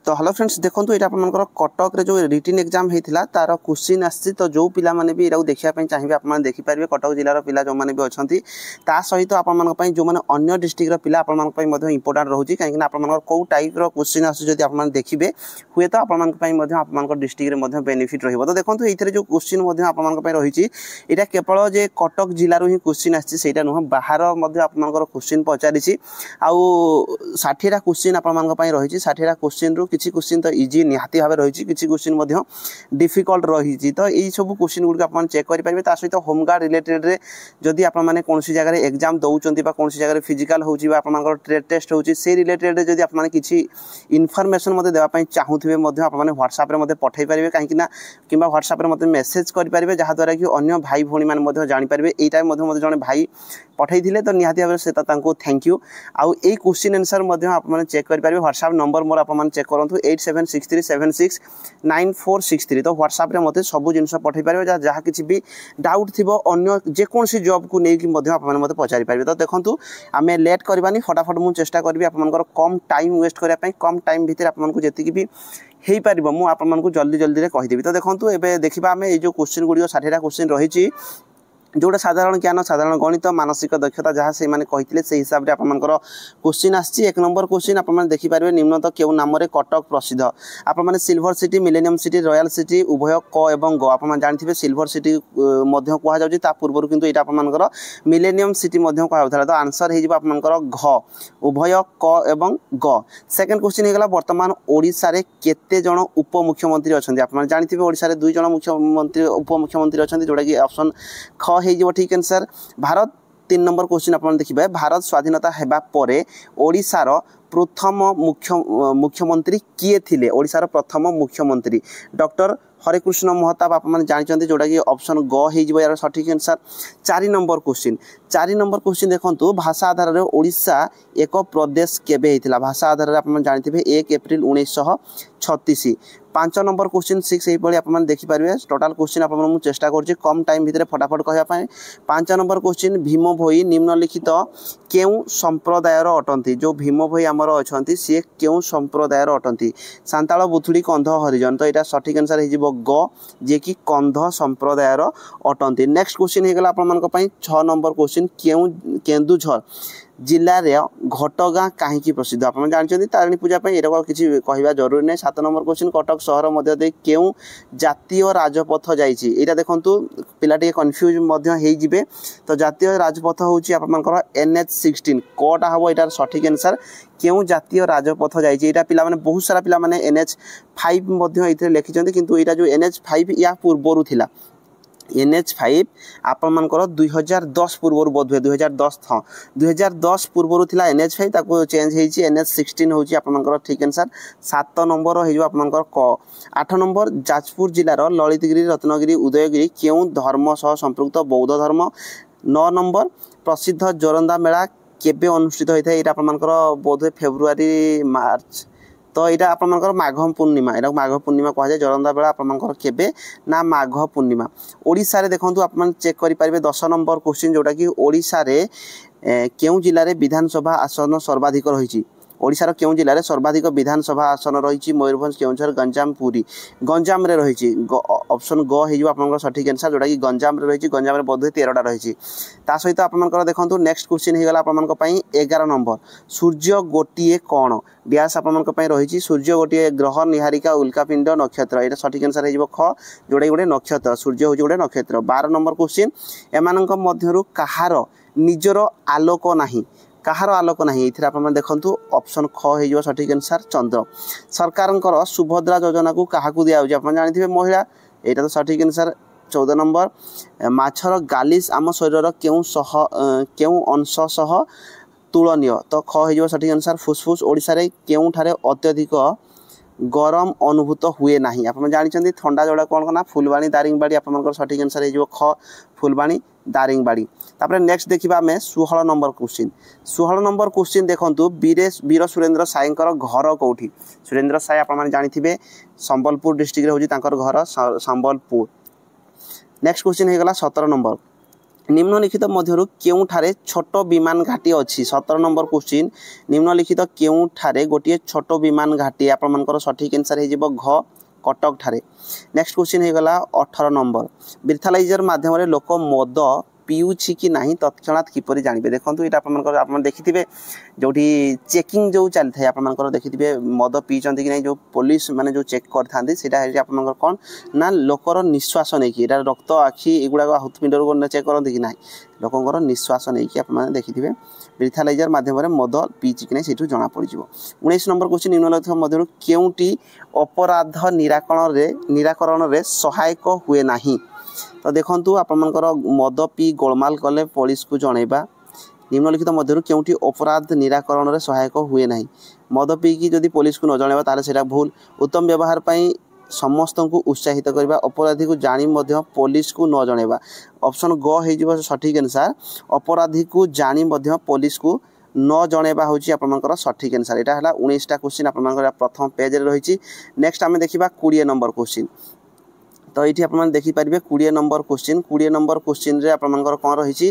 तो hello friends देखो ये आपर कटक जो रिटन एग्जाम होता तार क्वेश्चन आसी तो जो पिला माने भी यहाँ देखा चाहिए आप देखिपारे कटक जिलार पिला जो मैंने भी अच्छा सहित आप जो मैंने अन्य डिस्ट्रिक्टर पिला इंपोर्टाट रोचे कहीं आप कौ टाइप क्वेश्चन आसती आप देखिए हुए तो आप डिस्ट्रिक्ट बेनिफिट रही तो देखो ये जो क्वेश्चन आप रही यहाँ केवल जे कटक जिलूर ही क्वेश्चन आसा नुह बाहर आप क्वेश्चन पचारि आउ 60टा क्वेश्चन आप रही 60टा क्वेश्चन रु किसी क्वेश्चन तो इजी निहाती भाव रही किसी क्वेश्चन डिफिकल्ट रही तो यही सब क्वेश्चन गुड़िक आप चेक करेंगे सहित होमगार्ड रिलेटेड जदि आपने कौन जगह एग्जाम दौरान कौन जगह फिजिकाल हो ट्रेड टेस्ट हो रिलेटेड जदि आपने किसी इनफॉरमेशन मत देवाई चाहूबे आपने व्हाट्सएप में पठे पारे कहीं कि व्हाट्सएप में मतलब मेसेज करेंगे जहाँद्वारा कि अन्य भाई भौणी मैंने जानीपारे यही मत जड़े भाई पठे तो निहाती भाव से थैंक यू आउ ए क्वेश्चन आंसर आप चेक करेंगे व्हाट्सएप नंबर मोर आप चेक करूँ 8763769463 तो व्हाट्सएप में मत सब जिन पठे पारे जहाँ किसी भी डाउट थी अन्य जेकोसी जॉब को लेकिन मत पचारि पारे तो देखो आम लेट करवानी फटाफट मुझे चेष्टा करी आप कम टाइम वेस्ट करने कम टाइम भितर आपको जी भी हो पार मुझे जल्दी जल्दी कहीदेवी तो देखो ये देखा आम ये क्वेश्चन गुड़िक 60टा क्वेश्चन रही जोटा साधारण ज्ञान साधारण गणित मानसिक दक्षता जहाँ से कहते से हिसाब से आपर क्वेश्चन आसी 1 नंबर क्वेश्चन आप देखिपारे निम्नत क्यों नाम कटक प्रसिद्ध आपने silver city millennium city royal city उभय क एवं ग आप जानते सिल्वर सिटी कहुच्छा पूर्व किंतु यहाँ आपर मिलेनियम सिटी कहला तो आंसर हो घ उभय क एवं ग सेकेंड क्वेश्चन होगा बर्तमान ओडिशा रे केते जण उपमुख्यमंत्री अच्छा आप जानते ओडिशा रे 2 जण मुख्यमंत्री उपमुख्यमंत्री अच्छा जोटा कि ऑप्शन ख हो ठीक आंसर भारत 3 नंबर क्वेश्चन आप देखिए भारत स्वाधीनता हेबा परे ओडिशार प्रथम मुख्यमंत्री किए थिले ओडिशार प्रथम मुख्यमंत्री डॉक्टर हरेकृष्ण महताब आप जानते जोटा कि ऑप्शन ग हो यार सठिक आंसर 4 नंबर क्वेश्चन देखो भाषा आधार में ओडिशा एक प्रदेश केबे होता भाषा आधार में आप जानते 1 एप्रिल 1936 5 नंबर क्वेश्चन 6 यही आप देखिपारे टोटाल क्वेश्चन आप चेष्टा कर कम टाइम भितर फटाफट कहवाई 5 नंबर क्वेश्चन भीम भोई निम्नलिखित केउ संप्रदायर अटंती जो भीम भोई आमर अच्छा सी केउ संप्रदायर अटंती सांताल बुथुड़ी कंध हरिजन तो यहाँ सठिक आंसर हो ग जे कि कंध संप्रदायर अटंती नेक्स्ट क्वेश्चन होगा आप 6 नंबर क्वेश्चन केन्दुझर जिले में घटगाँ कहीं प्रसिद्ध आप जानते तारिणी पूजा यहाँ किसी कहवा जरूरी नहीं 7 नंबर क्वेश्चन कटक सहर मध्य क्यों जातीय राजपथ जाइए देखो पिला कन्फ्यूज हो तो जातीय राजपथ हूँ आप NH16 कटा हम यार सठिक आंसर क्यों जातीय राजपथ जाइए पिला बहुत सारा पिला NH5 लिखिं किंतु यहाँ जो NH5 या पूर्वर थिला NH5 आपर 2010 पूर्व बोधे 2010 हाँ 2010 पूर्व थिला NH5 ताको चेंज होइछि NH16 होइछि आपर ठीक आंसर 7 नंबर हो आपर क 8 नंबर जाजपुर जिलार ललितगिरी रत्नगिरी उदयगिरी क्यों धर्म सह संपृक्त बौद्ध धर्म 9 नंबर प्रसिद्ध जोरंदा मेला केबे अनुष्ठित होता है यहाँ आपर बोधे फेब्रुआरी मार्च तो यहाँ आपर माघ पूर्णिमा यहाँ माघ पूर्णिमा कहुए जोरंदा बेला आपर केबे ना माघ पूर्णिमा ओडिशा रे देखो आप चेक करेंगे 10 नंबर क्वेश्चन जोटा कि ओडिशा रे केउं जिले में विधानसभा आसन सर्वाधिक रही ओडिशार केउं जिले में सर्वाधिक विधानसभा आसन रही मयूरभंज केउंझर गंजाम पुरी गंजाम रे रही ऑप्शन ग हो आप सठिक आंसर जोटा कि गंजाम रे रही गंजाम बोधे 13टा रही सहित आप देखो नेक्स्ट क्वेश्चन होगा आप 11 नंबर सूर्य गोटे कौन डैश आप रही सूर्य गोटे ग्रह निहारिका उल्कापिंड नक्षत्र यहाँ सठिक आंसर हो ख जोटा गोटे नक्षत्र सूर्य हूँ गोटे नक्षत्र 12 नंबर क्वेश्चन एमानक मध्यरु कहार निजर आलोक नाही कहार आलोक ना ये आप देखु ऑप्शन ख हो सठिक आंसर चंद्र सरकार सुभद्रा योजना को क्या दिखाई आप जानते महिला यहाँ तो सठिक आंसर 14 नंबर माछर गालिश आम शरीर क्यों अंश सह तुलनीय तो ख हो सठिक आंसर फुसफुस ओडिशा रे केउठारे अत्यधिक गरम अनुभूत हुए ना आप जानते थंडा जोड़ा कौन ना फुलबाणी दारिंगबाड़ी आप सठिक आंसर हो ख फुलबाणी दारिंगबाड़ी तापर नेक्स्ट देखा आम 16 नंबर क्वेश्चन देखो वीर सुरेंद्र साईंकर घर कौटी सुरेंद्र साई आप जानते संबलपुर डिस्ट्रिक्ट हूँ घर संबलपुर नेक्स्ट क्वेश्चन होगा 17 नंबर निम्नलिखित मध्यरु केउठारे छोट विमान घाटी अछि 17 नंबर क्वेश्चन निम्नलिखित केउठारे गोटे छोट विमान घाटी आपण मानकर सठिक आंसर हे जिवो घ कटक ठारे नेक्स्ट क्वेश्चन हे गला 18 नंबर ब्रीथालाइजर माध्यम रे लोक मद पिउछि कि नाही तत्क्षणात किपरि जानिबे देखंतु एटा आपण देखिथिबे जोठी चेकिंग जो चल थाय आपण देखिथिबे मद पीचंती कि नाही जो पुलिस माने जो चेक करथांदी सेटा हे आपण कोन ना लोकर निश्वास नै कि एटा रक्त आखी एगुडा हृत्पिंडर को चेक करंती कि नाही लोकंकर निश्वास नै कि आपण देखिथिबे ब्रीथालाइजर माध्यम रे मद पीचि कि नाही सेठु जणा पड़ि जिवो 19 नंबर क्वेश्चन निम्नलिखित मध्यरु केउटी अपराध निराकरण रे सहायक हुए नाही तो देखंतु आपनकर मद पी गोलमाल कले पुलिस को जणैबा निम्नलिखित मध्यरु केउटी अपराध निराकरण रे सहायक हुए नाही मद पी की जदि पुलिस को न जणैबा ताले सेटा भूल उत्तम व्यवहार पई समस्त को उत्साहित करबा अपराधी को जानी मध्य पुलिस को न जणैबा ऑप्शन ग हे जिवो सठिक आंसर अपराधी को जानी मध्य पुलिस को न जणैबा होची आपनकर सठिक आंसर एटा हला 19 टा क्वेश्चन आपनकर प्रथम पेज रे रहिची नेक्स्ट हमें देखिबा 20 नंबर क्वेश्चन तो ये आप देखी पारे 20 नंबर क्वेश्चन रे आपनकर कोन रहिची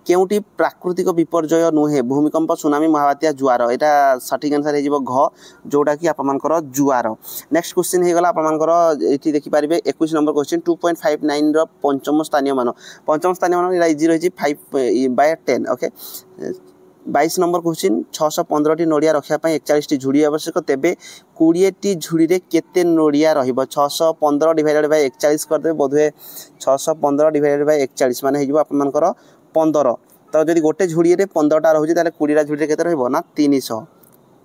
केउटी प्राकृतिक विपर्यय नुहे भूमिकंप सुनामी महाबात्या जुआर एटा सठिक आंसर हे जिवो घ जोटा कि आपनकर जुआर नेक्स्ट क्वेश्चन हे गला आपनकर एठी देखि पारिबे 21 नंबर क्वेश्चन 2.59 रो पंचम स्थानीय मान एटा इजी रहिची 5/10 ओके 22 नंबर क्वेश्चन 615 टी नोडिया रखिया पई 41 टी झुड़ी आवश्यक तेबे 20 टी झुड़ी रे केते नोडिया रहिबो 615 डिवाइडेड बाय 41 कर दे बोधवे 615 डिवाइडेड बाय 41 माने हेजिबो आपनकर 15 तो जदि गोटे झुड़ी रे 15 टा रहउची ताले 20 टा झुड़ी रे केते रहिबो ना 300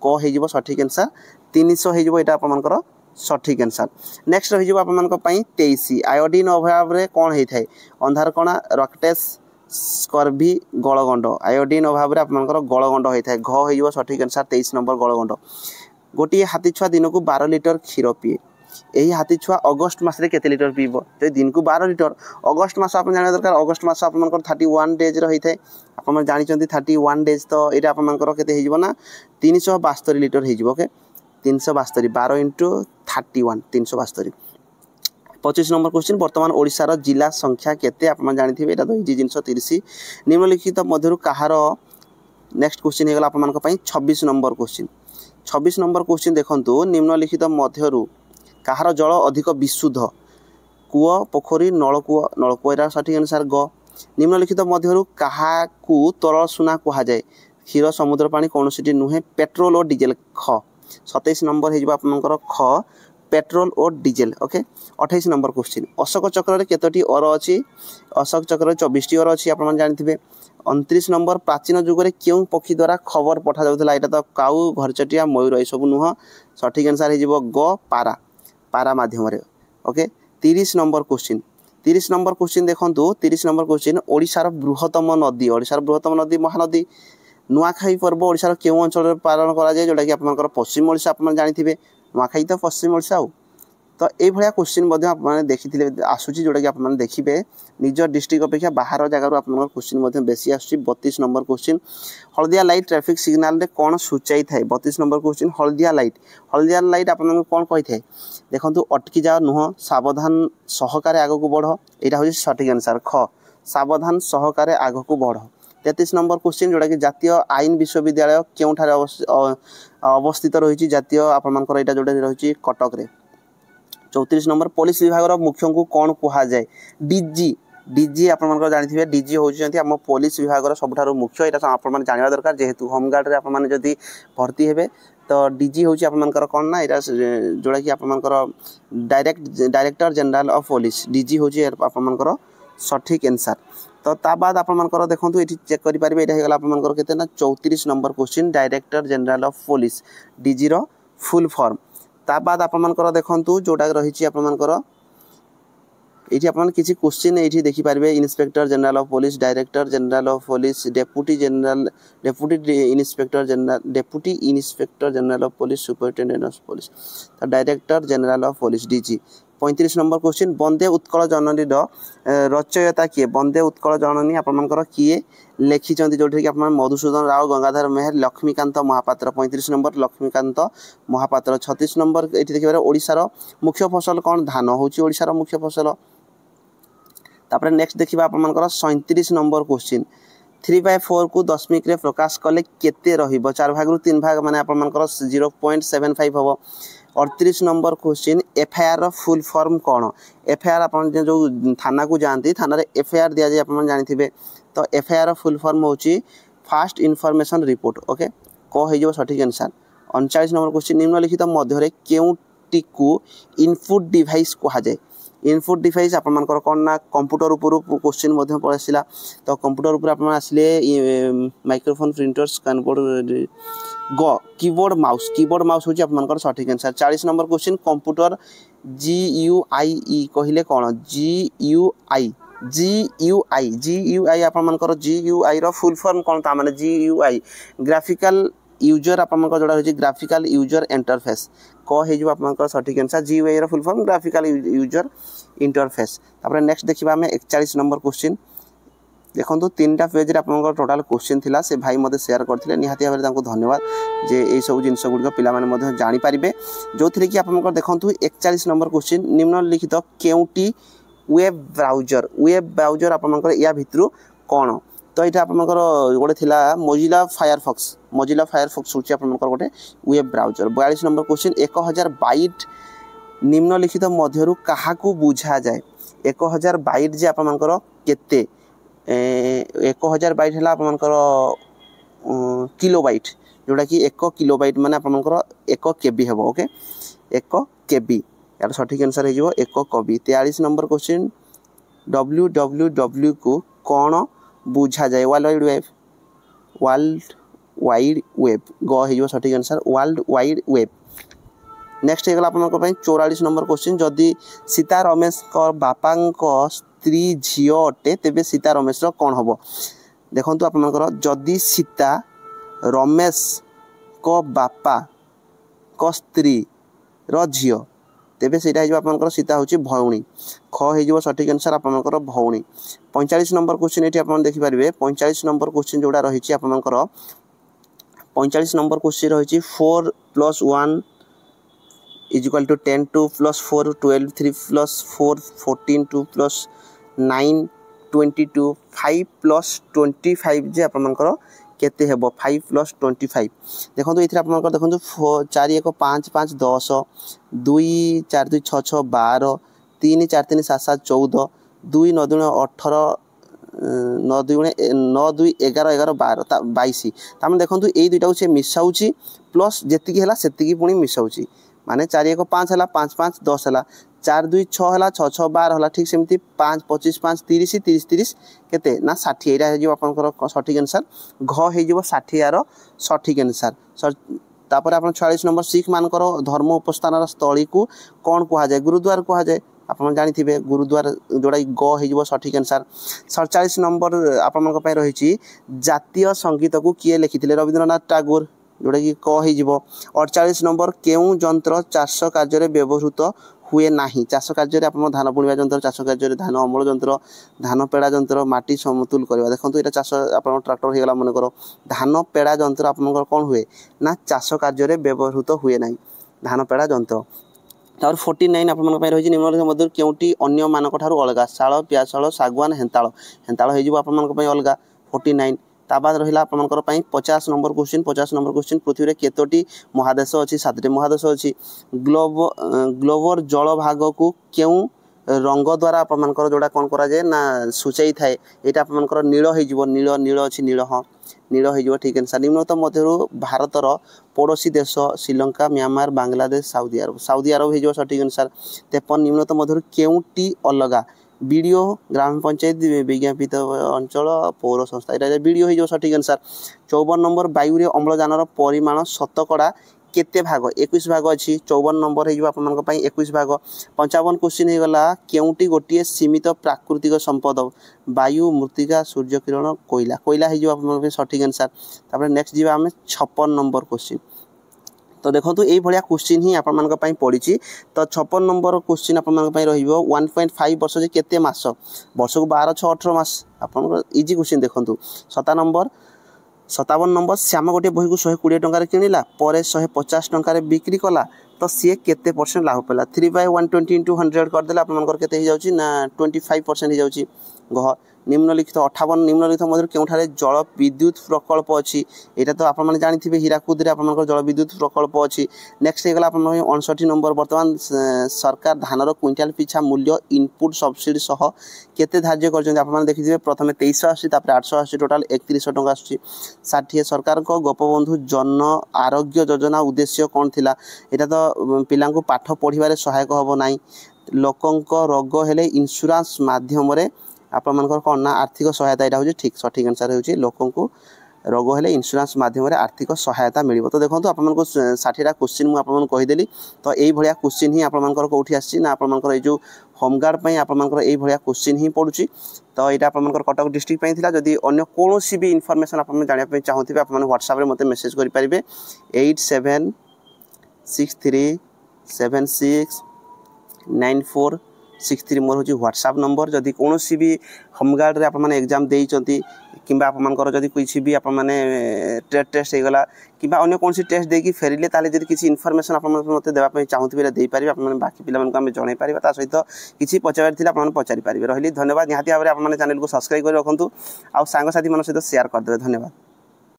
को हेजिबो सठिक आंसर 300 हेजिबो एटा आपनकर सठिक आंसर नेक्स्ट रहिजिबो आपनकर पई 23 आयोडीन अभाव रे कोन हेइ थाय अंधार कोना रक्टेस स्कर्वी गलगंड आयोडीन अभाव रे आपनकर गलगंड होई थाय घ हेइबो सठिक आंसर 23 नंबर गलगंड गोटी हाथी छुआ दिन को 12 लिटर क्षीर पिए एही हाथी छुआ अगस्त मास रे केते लिटर पीबो तो दिन को 12 लिटर अगस्त मास आपन जाने दरकार अगस्त मास आपनकर 31 डेज रे होई थाय आपन जानि चंती 31 डेज तो एटा आपनकर केते हेइबो ना 372 लिटर हेइबो ओके 372 12 * 31 372 25 नंबर क्वेश्चन वर्तमान ओडिसा रो जिला संख्या केते आपन जानिथिबे एटा तो इजी जिंस 30 निम्नलिखित मध्यरु कहार नेक्स्ट क्वेश्चन हे गला आपन मानक पई 26 नंबर क्वेश्चन देखंतु निम्नलिखित मध्यरु कहार जल अधिक विशुद्ध कुओ पोखरी नलकूଅ एटा सठिक आंसर ग निम्नलिखित मध्यरु कहा को तरल सुना कहा जाय क्षीर समुद्र पानी कोनोसिटी नुहे पेट्रोल और डीजल ख 27 नंबर हे जिबा आपनकर ख पेट्रोल और diesel okay 28 number question Ashok चक्र रे केतोटी और अछि अशोक चक्र रे 24 टी और अछि आपन जानिथिबे 29 नंबर प्राचीन युग रे केउ पक्षी द्वारा खबर पठा जाउतला एटा तो काउ घरचटिया मयूर ए सब नुह सठिक आंसर हे जिवो ग पारा माध्यम रे ओके 30 नंबर क्वेश्चन देखंतु 30 नंबर क्वेश्चन ओडिसा रो बृहत्तम नदी महानदी नुआखाई पर्व ओडिसा रो केउ अंचल रे पालन करा जाय जोटा कि आपनकर पश्चिम ओडिसा आपन जानिथिबे नुआखाई तो पश्चिम ओडिसा तो ए भलिया क्वेश्चन मध्ये आपन देखिथिले आसुची जोटा कि आपन देखिबे निज डिस्ट्रिक्ट अपेक्षा बाहर जगह रो आपन क्वेश्चन मध्ये बेसी आसुची 32 number question Haldia light traffic signal रे कोन सूचाई थाय 32 नंबर क्वेश्चन हल्दिया लाइट आपन कोन कहि थाय देखंतु अटकी जाओ नुह सावधान सहकारे आगो को बढ़ो एटा होई सठिक आंसर ख सावधान सहकारे आगो को बढ़ो 33 नंबर क्वेश्चन जोटा कि जातीय आईन विश्वविद्यालय केउ ठारे अवस्थित रहिछि जातीय आपन मानकर एटा जोटा रहिछि कटक रे 34 नंबर पुलिस विभाग रो मुख्य को कोन कुहा जाय डीजी आपन मानकर जानिथिबे डीजी होउछन्ती हम पुलिस विभाग रो सबठारो मुख्य एटा आपन मान जानिबा दरकार जेहेतु होम गार्ड रे आपन मान जदी भर्ती हेबे तो डीजी होउछि आपन मानकर कोन ना एटा जोटा कि आपन मानकर director general of police DG होउछि आपन मानकर सठिक आंसर तो ता बाद आपन मानकर देखंतु एठी चेक करि पारिबे एटा हेगला आपन मानकर केते ना 34 number question director general of police DG रो फुल फॉर्म ता बाद आपन मानकर देखंतु जोटा रहिछि आपन मानकर एठी आपन किछि क्वेश्चन एठी देखि पारिबे inspector general of police director general of police deputy inspector general of police superintendent of police तो director general of police DG 35 number question Vande Utkal Janani रचयिता किए वंदे उत्कल जननी आपनकर किए लिखिचंती जोठी कि आपन मधुसूदन राव गंगाधर मेहर लक्ष्मीकांत महापात्र 35 नंबर लक्ष्मीकांत महापात्र 36 नंबर एठी देखिबारे ओडिसा रो मुख्य फसल कोन धान होची ओडिसा रो मुख्य फसल तापर नेक्स्ट देखिबा आपनकर 37 नंबर क्वेश्चन 3/4 को दशमिक रे प्रकाश कले केते रहिबो 4 भाग रु 3 भाग माने आपनकर 0.75 हबो 38 नंबर क्वेश्चन एफआईआर रो फुल फॉर्म कोन एफआईआर आपन जो थाना को जानती थाना रे एफआईआर दिया जे आपन जानिथिबे तो एफआईआर रो फुल फॉर्म होची फास्ट इनफॉरमेशन रिपोर्ट ओके को हे जो सठिक आंसर 39 नंबर क्वेश्चन निम्नलिखित मध्य रे केउटी को इनपुट डिवाइस कहा जाय इनपुट डिवाइस आपण मानकर कोन ना कंप्यूटर ऊपर क्वेश्चन मध्ये पळसिला तो कंप्यूटर ऊपर आपण आसले माइक्रोफोन प्रिंटर स्कैन बोर्ड गो कीबोर्ड माउस होची आपण मानकर सठिक answer 40 number question computer GUI कहिले कोन GUI आपण मानकर GUI रो फुल फॉर्म कोन ता माने GUI ग्राफिकल यूजर आपण जोड़ा होची ग्राफिकल यूजर इंटरफेस को हे जो आपण सठिक आंसर GUI रो full form graphical user interface तापर नेक्स्ट देखिबा हमें 41 नंबर क्वेश्चन देखंतु तीनटा पेज रे आपण टोटल क्वेश्चन थिला से भाई मते शेयर करथिले निहाती भाबरे तांको धन्यवाद जे ए सब जिंस गुड पिला माने मते जानि परिबे जो थिरे कि आपण देखंतु 41 नंबर क्वेश्चन निम्नलिखित केउटी वेब ब्राउजर आपण या भितरु कोन तो ये आपनकर गोटे थिला मोजिला फायरफॉक्स होची आपनकर गोटे web browser 42 number question 1000 byte निम्नलिखित मध्यरु काहा को बुझा जाय 1000 बाइट जे आपनकर केते 1000 बाइट हला आपनकर किलोबाइट जोटा कि 1 किलोबाइट माने आपनकर 1 केबी हेबो ओके 1 केबी यार सठिक आंसर हे जिवो 1 केबी 43 नंबर क्वेश्चन www को कोन बुझा जाए वर्ल्ड वाइड वेब गो हे सठिक answer world wide web next हेगला आपनको पई 44 नंबर क्वेश्चन जदी सीता रमेश को बापा को स्त्री झियो अटे तेबे सीता रमेश रो कोन हबो देखंतु आपनकर जदी सीता रमेश को बापा को स्त्री रो झियो तेबे सेटा हे जो आपनकर सीता होची भौणी ख हे जो सठिक आंसर आपनकर भौणी 45 नंबर क्वेश्चन एठी आपन देखि परिबे 45 नंबर क्वेश्चन जोडा रहिछि आपनकर 45 नंबर क्वेश्चन रहिछि 4 + 1 = 10 2 + 4 12 3 + 4 14 2 + 9 22 5 + 25 जे आपनकर केते हेबो 5 + 25 देखंतु इथरा आपनकर देखंतु 4 1 5 5 10 2 4 2 6 6 12 3 4 3 7 7 14 2 9 2 18 9 2 9 2 11 11 12 22 तामे देखंतु एई दुइटा से मिसाउची प्लस जेतिकी हला सेतिकी पुनी मिसाउची माने 4 1 5 हला 5 5 10 हला 4 2 6 हला 6 6 12 हला ठीक सेमती 5 25 5 30 30 30 केते ना 60 एरा हे जो आपनकर सठिक आंसर घ हे जो 60 यार सठिक आंसर तापर आपन 46 नंबर सिख मानकर धर्म उपस्थान स्थली को कोन कहा जाय गुरुद्वार कहा जाय आपन जानि थिबे गुरुद्वार जोडा ग हे जो सठिक आंसर 47 नंबर आपनक पय रहिछि जातीय संगीत को किए लिखिथिले रविंद्रनाथ टैगोर जोडा कि क हे जिवो 48 नंबर केउ यंत्र चाष कार्य रे व्यवहृत हुए नाही चाष कार्य रे आपन धान बुणिबा यंत्र चाष कार्य रे धान अमल यंत्र धान पेड़ा यंत्र माटी समतुल करबा देखंतु एटा चाष आपन ट्रैक्टर हे गला मन करो धान पेड़ा यंत्र आपन कोन हुए ना चाष कार्य रे व्यवहृत हुए नाही धान पेड़ा यंत्र तार 49 आपन पय रहि निम्नलिखित मध्य केउटी अन्य मानक ठारू अलगा शाळ प्यासाळ सागवान हेंताळ हे जिवो आपन पय अलगा 49 ता बाद रहिला आपनकर पई 50 नंबर क्वेश्चन पृथ्वी रे केतोटी महादेश अछि 7टी महादेश अछि ग्लोबर जल भाग को केउ रंग द्वारा आपनकर जोडा कोन करा जाय ना सुचै थाए एटा आपनकर नील हे जिवो नील अछि नील हे जिवो ठीक आंसर निम्नलिखित मध्यरु भारतर पड़ोसी देश Sri Lanka Myanmar Bangladesh Saudi Arab हे जिवो सठिक आंसर 53 निम्नलिखित मध्यरु केउटी अलगा वीडियो ग्राम पंचायत विज्ञापित अंचल पौर संस्था एटा वीडियो हे जो सठिक आंसर 54 नंबर वायु रे अम्लजानर परिमाण शतकड़ा केते भाग 21 भाग अछि 54 नंबर हे जो आपन मन पई 21 भाग 55 क्वेश्चन हे गला केउटी गोटिए सीमित प्राकृतिक संपद वायु मृत्तिका सूर्य किरण कोयला हे जो आपन मन सठिक आंसर तापर नेक्स्ट जीवा हमें 56 नंबर क्वेश्चन तो देखो यही भाया क्वेश्चन ही आपण पड़ी तो 56 नंबर क्वेश्चन आपण 1.5 वर्ष जे केते मास वर्ष को 12 6 18 मास आपण इजी क्वेश्चन देखो 57 नंबर श्याम गोटे बही को 120 टंका किनिला पर 150 टंका बिक्री कला तो सी केते परसेंट लाभ पाला 3/120 इंटू 100 करदे आपंकर के ना 25% हो जाऊँगी गह निम्नलिखित 58 निम्नलिखित मध्य केउठारे जल विद्युत प्रकल्प अच्छी यहाँ तो आप जानी हीराकुद आप जल विद्युत प्रकल्प अच्छी नेक्स्ट होगा 59 नंबर बर्तमान सरकार धानर क्विंटाल पिछा मूल्य इनपुट सब्सिडी सह केते धार्य कर देखिए प्रथम 2380 880 टोटाल 3100 टंका आसूँ 60 सरकार को गोपबंधु जन आरोग्य योजना उद्देश्य कौन थिला यहाँ तो पिला पाठ पढ़ार सहायक हम ना लोकंक रोग हेले इंश्योरेंस माध्यम आपंकर कौन ना आर्थिक सहायता यहाँ हूँ ठीक सठिक आंसर हो लोक रोग हेले इंश्योरेंस माध्यम आर्थिक सहायता मिल तो देखो आपको 60टा क्वेश्चन मुझे कहीदेली तो यही क्वेश्चन ही आपंकर कौटी आना आपंकर ये जो होमगार्ड आपंकर ये क्वेश्चन ही पड़ू तो यहाँ आपंकर कटक डिस्ट्रिक्ट जदि अन्य कौन भी इनफर्मेशन आप जानापी चाहूँगे आप व्हाट्सएप में मतलब मेसेज करेंगे 8763769463 मोर हूँ व्हाट्सएप नंबर जदि कौन भी होमगार्ड आप एग्जाम देती कि आपंकर किसी भी आप ट्रेड टेस्ट होगला कि अन्य कौन टेस्ट देकी फेरिले जब किसी इनफर्मेशन आप मतलब देवाई चाहूँगे देपारे आप बाकी पिला जन पारे सहित किसी पचार आप पचारि पारे रही धन्यवाद निहाती भाव में आप चैनल को सब्सक्राइब कर रखुँ आउ सांगसाथी मान सहित शेयर करदे धन्यवाद।